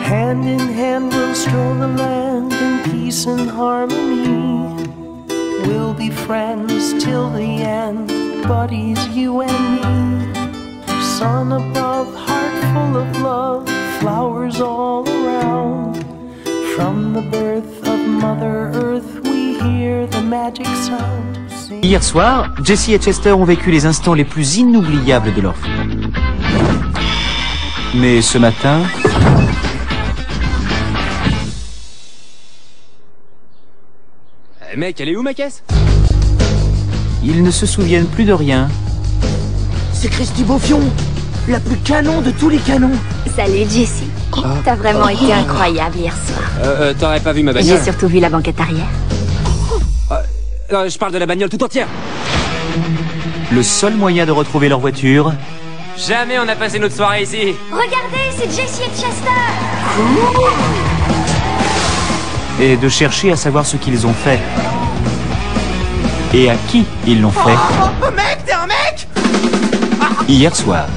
Hand in hand we'll stroll the land in peace and harmony. We'll be friends till the end, buddies, you and me. Sun above, heart full of love, flowers all around. From the birth of Mother Earth we hear the magic sound. Hier soir, Jessie et Chester ont vécu les instants les plus inoubliables de leur vie. Mais ce matin... Mec, elle est où ma caisse? Ils ne se souviennent plus de rien. C'est Christy Beaufion, la plus canon de tous les canons. Salut Jessie. T'as vraiment été incroyable hier soir. T'aurais pas vu ma bagnole? J'ai surtout vu la banquette arrière. Je parle de la bagnole tout entière. Le seul moyen de retrouver leur voiture... Jamais on a passé notre soirée ici. Regardez, c'est Jessie et Chester. et de chercher à savoir ce qu'ils ont fait. Et à qui ils l'ont fait. Oh mec, t'es un mec! Hier soir.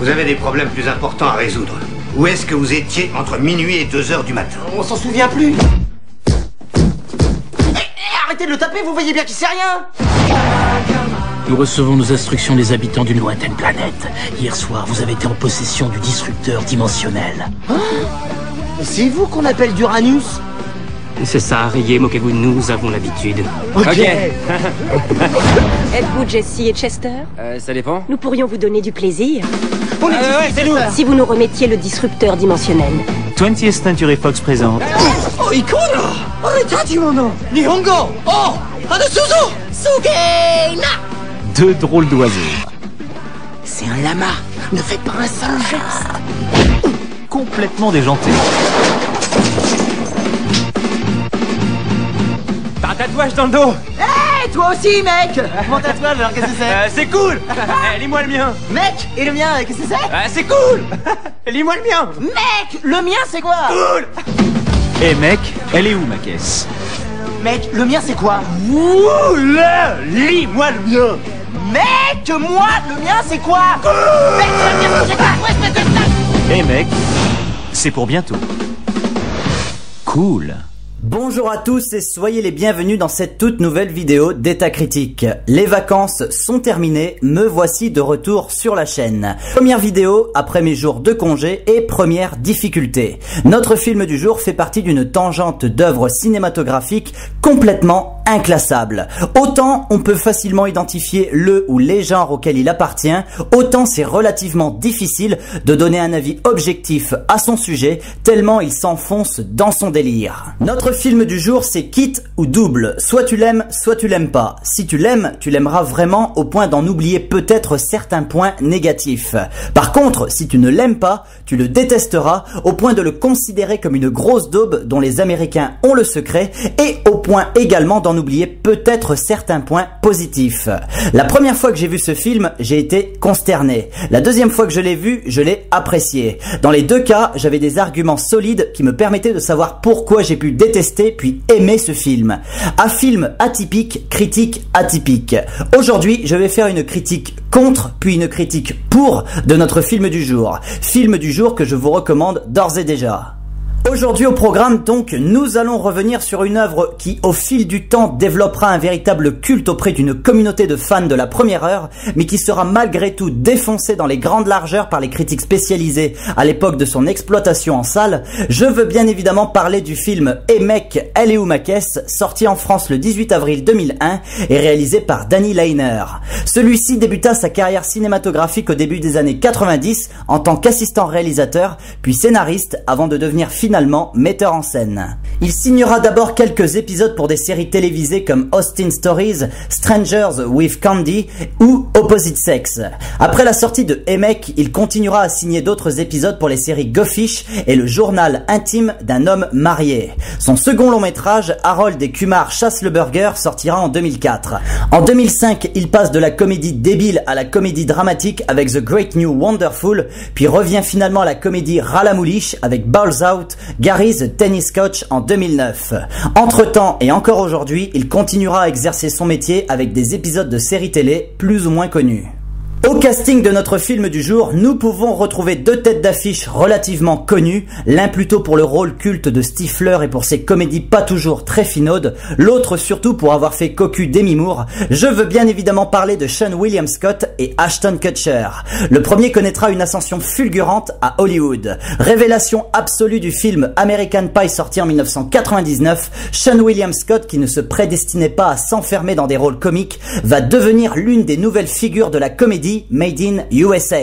Vous avez des problèmes plus importants à résoudre. Où est-ce que vous étiez entre minuit et 2 heures du matin? On s'en souvient plus. Arrêtez de le taper, vous voyez bien qu'il sait rien. Nous recevons nos instructions des habitants d'une lointaine planète. Hier soir, vous avez été en possession du disrupteur dimensionnel. Hein? C'est vous qu'on appelle d'Uranus? C'est ça, riez, moquez-vous de nous, nous avons l'habitude. Ok. Êtes-vous Jessie et Chester? Ça dépend. Nous pourrions vous donner du plaisir. On est c'est nous. Si vous nous remettiez le disrupteur dimensionnel. 20th Century Fox présente. Oh, Ikona! Arrêtez-moi, Nihongo! Oh! Hanasuzo! Sugeina! Deux drôles d'oiseaux. C'est un lama. Ne faites pas un seul geste. Complètement déjantés. T'as un tatouage dans le dos. Hey, toi aussi, mec! Mon tatouage, alors qu'est-ce que c'est? C'est cool. Lis-moi le mien. Mec, et le mien, qu'est-ce que c'est? C'est cool. Lis-moi le mien. Mec, le mien, c'est quoi? Cool. Eh mec, elle est où ma caisse? Mec, le mien, c'est quoi? Oula, lis-moi le mien. Mec, moi, le mien, c'est quoi? Mec, le mien, c'est quoi? Ouais, espèce de... Eh mec, c'est pour bientôt. Cool. Bonjour à tous et soyez les bienvenus dans cette toute nouvelle vidéo d'État Critique. Les vacances sont terminées, me voici de retour sur la chaîne. Première vidéo après mes jours de congé et première difficulté. Notre film du jour fait partie d'une tangente d'œuvres cinématographiques complètement inclassable. Autant on peut facilement identifier le ou les genres auxquels il appartient, autant c'est relativement difficile de donner un avis objectif à son sujet tellement il s'enfonce dans son délire. Notre film du jour c'est Quitte ou Double. Soit tu l'aimes, soit tu l'aimes pas. Si tu l'aimes, tu l'aimeras vraiment au point d'en oublier peut-être certains points négatifs. Par contre, si tu ne l'aimes pas, tu le détesteras au point de le considérer comme une grosse daube dont les Américains ont le secret et au point également d'en oublier peut-être certains points positifs. La première fois que j'ai vu ce film, j'ai été consterné. La deuxième fois que je l'ai vu, je l'ai apprécié. Dans les deux cas, j'avais des arguments solides qui me permettaient de savoir pourquoi j'ai pu détester puis aimer ce film. Un film atypique, critique atypique. Aujourd'hui, je vais faire une critique contre, puis une critique pour de notre film du jour. Film du jour que je vous recommande d'ores et déjà. Aujourd'hui au programme donc, nous allons revenir sur une œuvre qui au fil du temps développera un véritable culte auprès d'une communauté de fans de la première heure, mais qui sera malgré tout défoncée dans les grandes largeurs par les critiques spécialisées à l'époque de son exploitation en salle. Je veux bien évidemment parler du film Eh mec, elle est où ma caisse, sorti en France le 18 avril 2001 et réalisé par Danny Lainer. Celui-ci débuta sa carrière cinématographique au début des années 90 en tant qu'assistant réalisateur, puis scénariste avant de devenir finalement metteur en scène. Il signera d'abord quelques épisodes pour des séries télévisées comme Austin Stories, Strangers with Candy ou Opposite Sex. Après la sortie de Hey Mec, il continuera à signer d'autres épisodes pour les séries Go Fish et le journal intime d'un homme marié. Son second long métrage, Harold et Kumar chassent le burger, sortira en 2004. En 2005, il passe de la comédie débile à la comédie dramatique avec The Great New Wonderful, puis revient finalement à la comédie Ralamouliche avec Balls Out, Gary's Tennis Coach en 2009. Entre-temps et encore aujourd'hui, il continuera à exercer son métier avec des épisodes de séries télé plus ou moins connus. Au casting de notre film du jour, nous pouvons retrouver deux têtes d'affiche relativement connues, l'un plutôt pour le rôle culte de Stifler et pour ses comédies pas toujours très finaudes, l'autre surtout pour avoir fait cocu Demi Moore. Je veux bien évidemment parler de Sean William Scott et Ashton Kutcher. Le premier connaîtra une ascension fulgurante à Hollywood. Révélation absolue du film American Pie sorti en 1999, Sean William Scott, qui ne se prédestinait pas à s'enfermer dans des rôles comiques, va devenir l'une des nouvelles figures de la comédie Made in USA.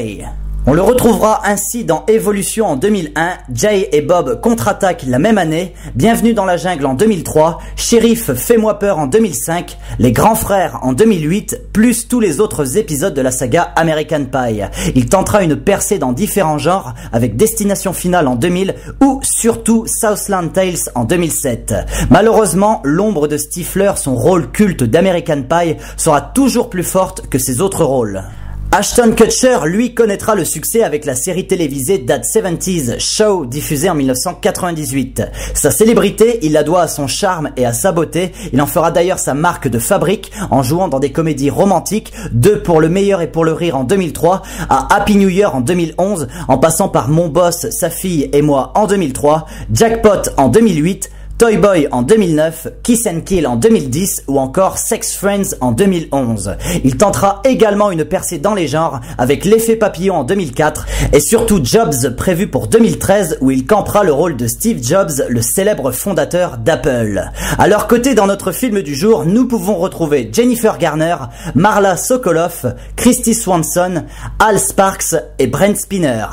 On le retrouvera ainsi dans Evolution en 2001, Jay et Bob contre-attaquent la même année, Bienvenue dans la jungle en 2003, Shérif Fais-moi peur en 2005, Les Grands Frères en 2008, plus tous les autres épisodes de la saga American Pie. Il tentera une percée dans différents genres avec Destination Finale en 2000 ou surtout Southland Tales en 2007. Malheureusement, l'ombre de Stifler, son rôle culte d'American Pie, sera toujours plus forte que ses autres rôles. Ashton Kutcher, lui, connaîtra le succès avec la série télévisée That 70s Show diffusée en 1998. Sa célébrité, il la doit à son charme et à sa beauté. Il en fera d'ailleurs sa marque de fabrique en jouant dans des comédies romantiques, de Pour le meilleur et pour le rire en 2003 à Happy New Year en 2011, en passant par Mon boss, sa fille et moi en 2003, Jackpot en 2008, Toy Boy en 2009, Kiss and Kill en 2010 ou encore Sex Friends en 2011. Il tentera également une percée dans les genres avec L'effet papillon en 2004 et surtout Jobs prévu pour 2013 où il campera le rôle de Steve Jobs, le célèbre fondateur d'Apple. À leur côté dans notre film du jour, nous pouvons retrouver Jennifer Garner, Marla Sokoloff, Christy Swanson, Al Sparks et Brent Spiner.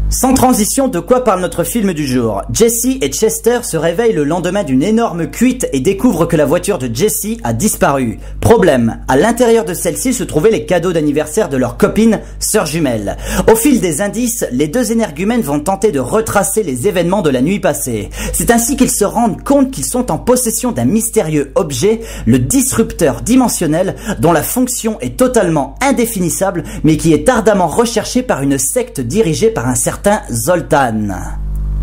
Sans transition, de quoi parle notre film du jour? Jesse et Chester se réveillent le lendemain d'une énorme cuite et découvrent que la voiture de Jesse a disparu. Problème, à l'intérieur de celle-ci se trouvaient les cadeaux d'anniversaire de leur copine, sœur jumelle. Au fil des indices, les deux énergumènes vont tenter de retracer les événements de la nuit passée. C'est ainsi qu'ils se rendent compte qu'ils sont en possession d'un mystérieux objet, le disrupteur dimensionnel, dont la fonction est totalement indéfinissable, mais qui est ardemment recherché par une secte dirigée par un certain Zoltan.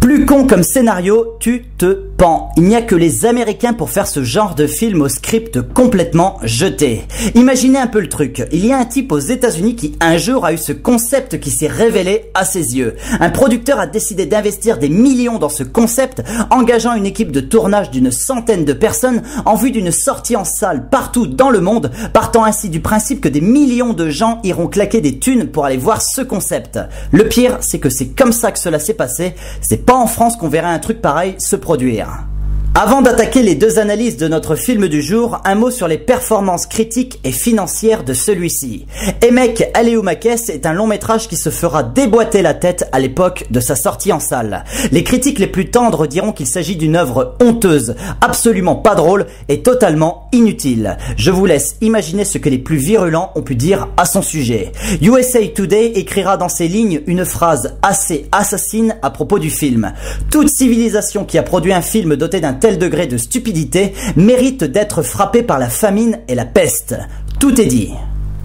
Plus con comme scénario, tu te pends. Il n'y a que les Américains pour faire ce genre de film au script complètement jeté. Imaginez un peu le truc. Il y a un type aux États-Unis qui un jour a eu ce concept qui s'est révélé à ses yeux. Un producteur a décidé d'investir des millions dans ce concept, engageant une équipe de tournage d'une centaine de personnes en vue d'une sortie en salle partout dans le monde, partant ainsi du principe que des millions de gens iront claquer des thunes pour aller voir ce concept. Le pire, c'est que c'est comme ça que cela s'est passé. C'est pas en France qu'on verrait un truc pareil se produire. Avant d'attaquer les deux analyses de notre film du jour, un mot sur les performances critiques et financières de celui-ci. Emek Aleumakes est un long métrage qui se fera déboîter la tête à l'époque de sa sortie en salle. Les critiques les plus tendres diront qu'il s'agit d'une œuvre honteuse, absolument pas drôle et totalement inutile. Je vous laisse imaginer ce que les plus virulents ont pu dire à son sujet. USA Today écrira dans ses lignes une phrase assez assassine à propos du film. Toute civilisation qui a produit un film doté d'un tel degré de stupidité mérite d'être frappé par la famine et la peste. Tout est dit.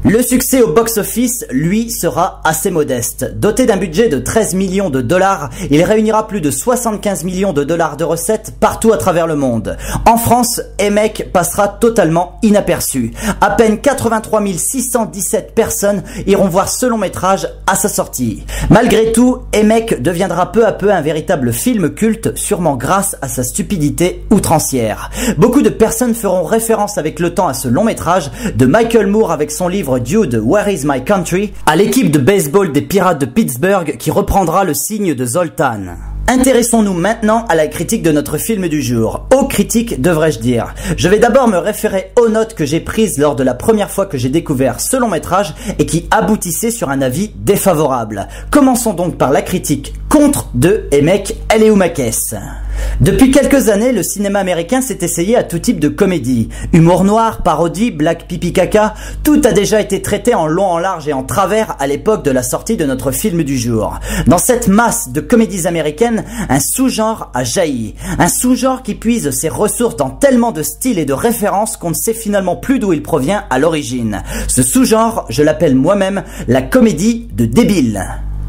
Le succès au box-office, lui, sera assez modeste. Doté d'un budget de 13 millions de dollars, il réunira plus de 75 millions de dollars de recettes partout à travers le monde. En France, Emek passera totalement inaperçu. À peine 83 617 personnes iront voir ce long métrage à sa sortie. Malgré tout, Emek deviendra peu à peu un véritable film culte, sûrement grâce à sa stupidité outrancière. Beaucoup de personnes feront référence avec le temps à ce long métrage, de Michael Moore avec son livre Dude, Where is my country, à l'équipe de baseball des Pirates de Pittsburgh qui reprendra le signe de Zoltan. Intéressons-nous maintenant à la critique de notre film du jour. Aux critiques, devrais-je dire. Je vais d'abord me référer aux notes que j'ai prises lors de la première fois que j'ai découvert ce long métrage et qui aboutissaient sur un avis défavorable. Commençons donc par la critique contre de Emek Aleumakes. Depuis quelques années, le cinéma américain s'est essayé à tout type de comédie. Humour noir, parodie, black pipi caca, tout a déjà été traité en long, en large et en travers à l'époque de la sortie de notre film du jour. Dans cette masse de comédies américaines, un sous-genre a jailli. Un sous-genre qui puise ses ressources dans tellement de styles et de références qu'on ne sait finalement plus d'où il provient à l'origine. Ce sous-genre, je l'appelle moi-même la comédie de débile.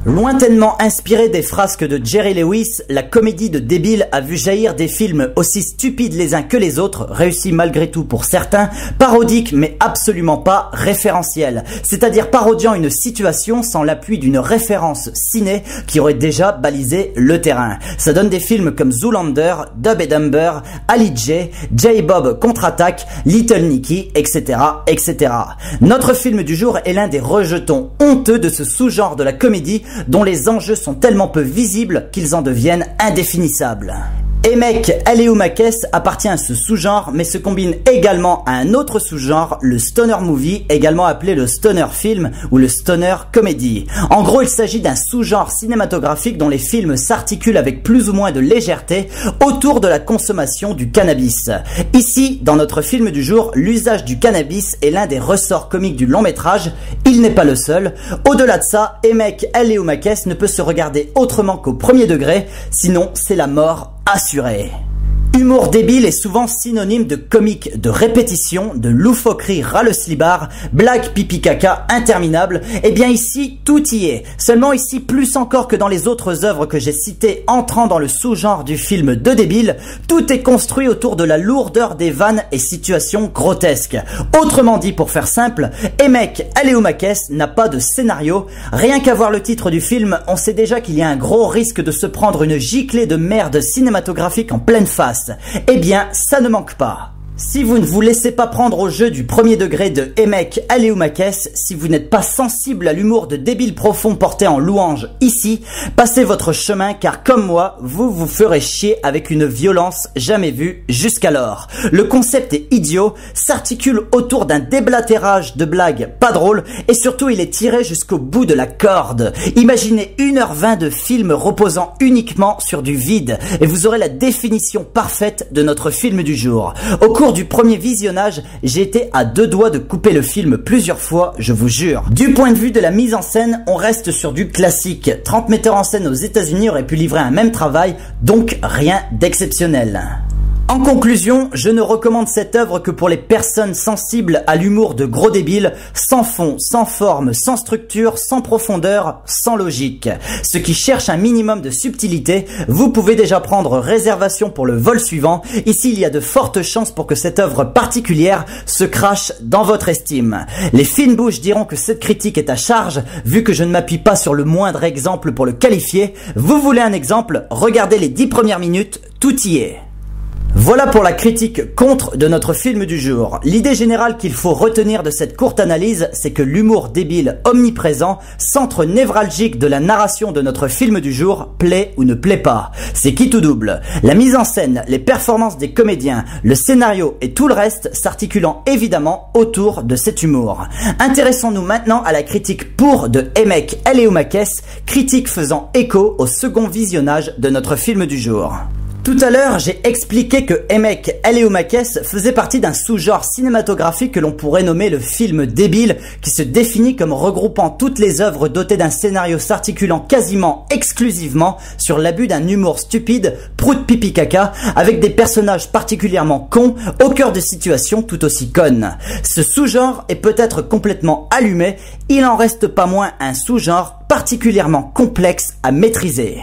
Lointainement inspirée des frasques de Jerry Lewis, la comédie de débiles a vu jaillir des films aussi stupides les uns que les autres, réussis malgré tout pour certains, parodiques mais absolument pas référentiels, c'est-à-dire parodiant une situation sans l'appui d'une référence ciné qui aurait déjà balisé le terrain. Ça donne des films comme Zoolander, Dumb et Dumber, Ali J, J-Bob contre-attaque, Little Nicky, etc., etc. Notre film du jour est l'un des rejetons honteux de ce sous-genre de la comédie dont les enjeux sont tellement peu visibles qu'ils en deviennent indéfinissables. Emek Aleumakes appartient à ce sous-genre mais se combine également à un autre sous-genre, le stoner movie, également appelé le stoner film ou le stoner comédie. En gros, il s'agit d'un sous-genre cinématographique dont les films s'articulent avec plus ou moins de légèreté autour de la consommation du cannabis. Ici, dans notre film du jour, l'usage du cannabis est l'un des ressorts comiques du long métrage. Il n'est pas le seul. Au-delà de ça, Emek Aleumakes ne peut se regarder autrement qu'au premier degré, sinon c'est la mort assuré. Humour débile est souvent synonyme de comique de répétition, de loufoquerie ras-le-slibard, blague pipi caca interminable. Et bien ici, tout y est. Seulement ici, plus encore que dans les autres œuvres que j'ai citées entrant dans le sous-genre du film de débile, tout est construit autour de la lourdeur des vannes et situations grotesques. Autrement dit, pour faire simple, Emek Aleumakes n'a pas de scénario. Rien qu'à voir le titre du film, on sait déjà qu'il y a un gros risque de se prendre une giclée de merde cinématographique en pleine face. Eh bien, ça ne manque pas. Si vous ne vous laissez pas prendre au jeu du premier degré de Emek Aleumakes, si vous n'êtes pas sensible à l'humour de débile profond porté en louange ici, passez votre chemin car comme moi, vous vous ferez chier avec une violence jamais vue jusqu'alors. Le concept est idiot, s'articule autour d'un déblatérage de blagues pas drôles et surtout il est tiré jusqu'au bout de la corde. Imaginez 1h20 de film reposant uniquement sur du vide et vous aurez la définition parfaite de notre film du jour. Au cours du premier visionnage, j'ai été à deux doigts de couper le film plusieurs fois, je vous jure. Du point de vue de la mise en scène, on reste sur du classique. 30 metteurs en scène aux États-Unis auraient pu livrer un même travail, donc rien d'exceptionnel. En conclusion, je ne recommande cette œuvre que pour les personnes sensibles à l'humour de gros débiles, sans fond, sans forme, sans structure, sans profondeur, sans logique. Ceux qui cherchent un minimum de subtilité, vous pouvez déjà prendre réservation pour le vol suivant. Ici, il y a de fortes chances pour que cette œuvre particulière se crache dans votre estime. Les fines bouches diront que cette critique est à charge, vu que je ne m'appuie pas sur le moindre exemple pour le qualifier. Vous voulez un exemple? Regardez les 10 premières minutes, tout y est. Voilà pour la critique contre de notre film du jour. L'idée générale qu'il faut retenir de cette courte analyse, c'est que l'humour débile omniprésent, centre névralgique de la narration de notre film du jour, plaît ou ne plaît pas. C'est qui tout double. La mise en scène, les performances des comédiens, le scénario et tout le reste s'articulant évidemment autour de cet humour. Intéressons-nous maintenant à la critique pour de Emek Aleumakes, critique faisant écho au second visionnage de notre film du jour. Tout à l'heure, j'ai expliqué que Emek Aleumakes faisait partie d'un sous-genre cinématographique que l'on pourrait nommer le film débile, qui se définit comme regroupant toutes les œuvres dotées d'un scénario s'articulant quasiment exclusivement sur l'abus d'un humour stupide, prout pipi caca, avec des personnages particulièrement cons, au cœur de situations tout aussi connes. Ce sous-genre est peut-être complètement allumé, il en reste pas moins un sous-genre particulièrement complexe à maîtriser.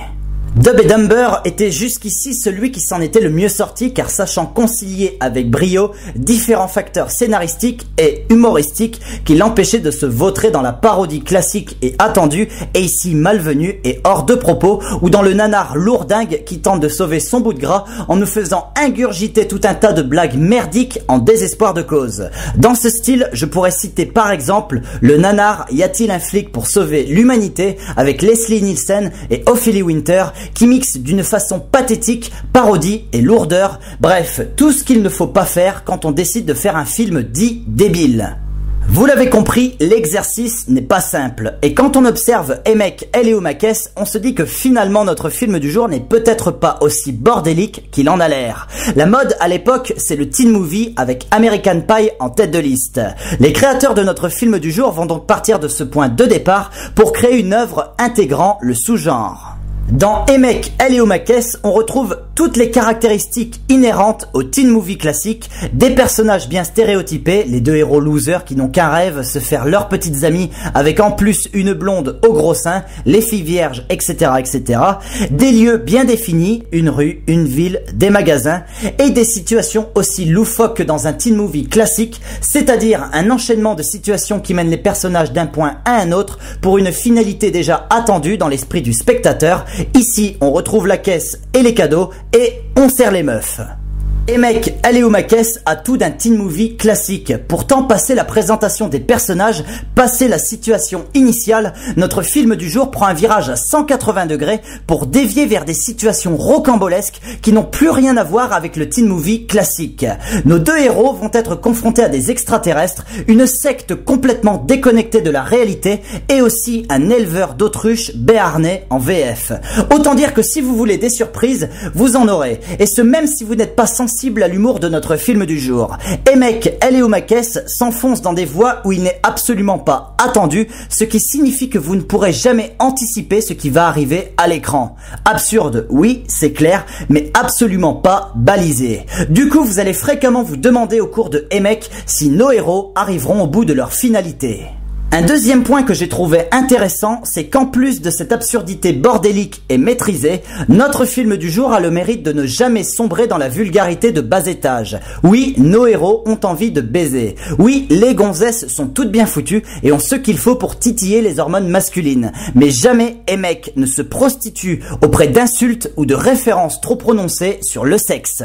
Dumb et Dumber était jusqu'ici celui qui s'en était le mieux sorti car sachant concilier avec brio différents facteurs scénaristiques et humoristiques qui l'empêchaient de se vautrer dans la parodie classique et attendue et ici malvenue et hors de propos ou dans le nanar lourdingue qui tente de sauver son bout de gras en nous faisant ingurgiter tout un tas de blagues merdiques en désespoir de cause. Dans ce style, je pourrais citer par exemple le nanar Y a-t-il un flic pour sauver l'humanité avec Leslie Nielsen et Ophélie Winter qui mixe d'une façon pathétique, parodie et lourdeur, bref, tout ce qu'il ne faut pas faire quand on décide de faire un film dit débile. Vous l'avez compris, l'exercice n'est pas simple. Et quand on observe Emek Aleumakes, on se dit que finalement notre film du jour n'est peut-être pas aussi bordélique qu'il en a l'air. La mode à l'époque, c'est le teen movie avec American Pie en tête de liste. Les créateurs de notre film du jour vont donc partir de ce point de départ pour créer une œuvre intégrant le sous-genre. Dans Emek Aleumakes, on retrouve toutes les caractéristiques inhérentes au teen movie classique, des personnages bien stéréotypés, les deux héros losers qui n'ont qu'un rêve, se faire leurs petites amies avec en plus une blonde au gros sein, les filles vierges, etc., etc., des lieux bien définis, une rue, une ville, des magasins, et des situations aussi loufoques que dans un teen movie classique, c'est-à-dire un enchaînement de situations qui mènent les personnages d'un point à un autre pour une finalité déjà attendue dans l'esprit du spectateur. Ici, on retrouve la caisse et les cadeaux, et on serre les meufs. Et mec, elle est où ma caisse a tout d'un teen movie classique. Pourtant, passé la présentation des personnages, passé la situation initiale, notre film du jour prend un virage à 180 degrés pour dévier vers des situations rocambolesques qui n'ont plus rien à voir avec le teen movie classique. Nos deux héros vont être confrontés à des extraterrestres, une secte complètement déconnectée de la réalité et aussi un éleveur d'autruches béarnais en VF. Autant dire que si vous voulez des surprises, vous en aurez. Et ce même si vous n'êtes pas sensible à l'humour de notre film du jour. Et mec, elle est où ma caisse s'enfonce dans des voies où il n'est absolument pas attendu, ce qui signifie que vous ne pourrez jamais anticiper ce qui va arriver à l'écran. Absurde, oui, c'est clair, mais absolument pas balisé. Du coup, vous allez fréquemment vous demander au cours de mec si nos héros arriveront au bout de leur finalité. Un deuxième point que j'ai trouvé intéressant, c'est qu'en plus de cette absurdité bordélique et maîtrisée, notre film du jour a le mérite de ne jamais sombrer dans la vulgarité de bas étage. Oui, nos héros ont envie de baiser. Oui, les gonzesses sont toutes bien foutues et ont ce qu'il faut pour titiller les hormones masculines. Mais jamais mec ne se prostitue auprès d'insultes ou de références trop prononcées sur le sexe.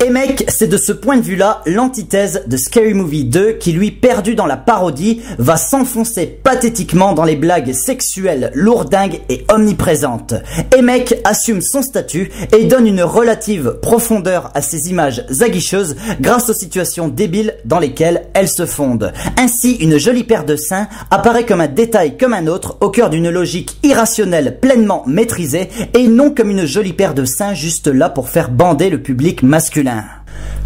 Et mec, c'est de ce point de vue-là l'antithèse de Scary Movie 2 qui, lui, perdu dans la parodie, va s'enfoncer pathétiquement dans les blagues sexuelles lourdingues et omniprésentes. Et mec assume son statut et donne une relative profondeur à ses images aguicheuses grâce aux situations débiles dans lesquelles elles se fondent. Ainsi, une jolie paire de seins apparaît comme un détail comme un autre au cœur d'une logique irrationnelle pleinement maîtrisée et non comme une jolie paire de seins juste là pour faire bander le public masculin.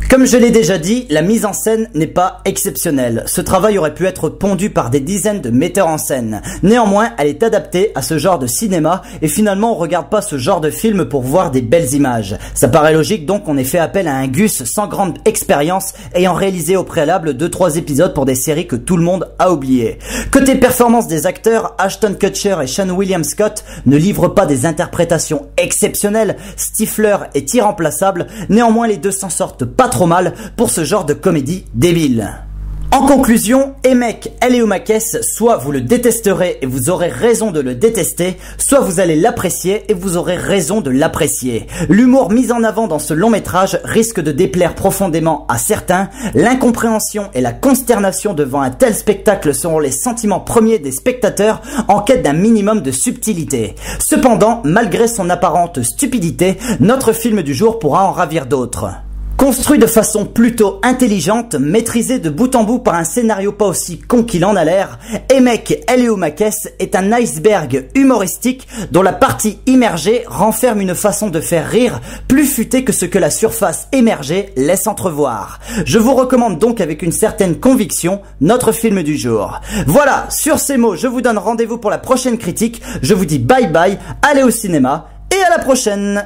Comme je l'ai déjà dit, la mise en scène n'est pas exceptionnelle. Ce travail aurait pu être pondu par des dizaines de metteurs en scène. Néanmoins, elle est adaptée à ce genre de cinéma et finalement on regarde pas ce genre de film pour voir des belles images. Ça paraît logique donc qu'on ait fait appel à un Gus sans grande expérience ayant réalisé au préalable 2-3 épisodes pour des séries que tout le monde a oubliées. Côté performance des acteurs, Ashton Kutcher et Sean William Scott ne livrent pas des interprétations exceptionnelles, Stifler est irremplaçable, néanmoins les deux s'en sortent pas trop mal pour ce genre de comédie débile. En conclusion, et mec, elle est où ma caisse, soit vous le détesterez et vous aurez raison de le détester, soit vous allez l'apprécier et vous aurez raison de l'apprécier. L'humour mis en avant dans ce long métrage risque de déplaire profondément à certains, l'incompréhension et la consternation devant un tel spectacle seront les sentiments premiers des spectateurs en quête d'un minimum de subtilité. Cependant, malgré son apparente stupidité, notre film du jour pourra en ravir d'autres. Construit de façon plutôt intelligente, maîtrisé de bout en bout par un scénario pas aussi con qu'il en a l'air, et mec, elle est où ma caisse est un iceberg humoristique dont la partie immergée renferme une façon de faire rire plus futée que ce que la surface émergée laisse entrevoir. Je vous recommande donc avec une certaine conviction notre film du jour. Voilà, sur ces mots, je vous donne rendez-vous pour la prochaine critique, je vous dis bye bye, allez au cinéma et à la prochaine.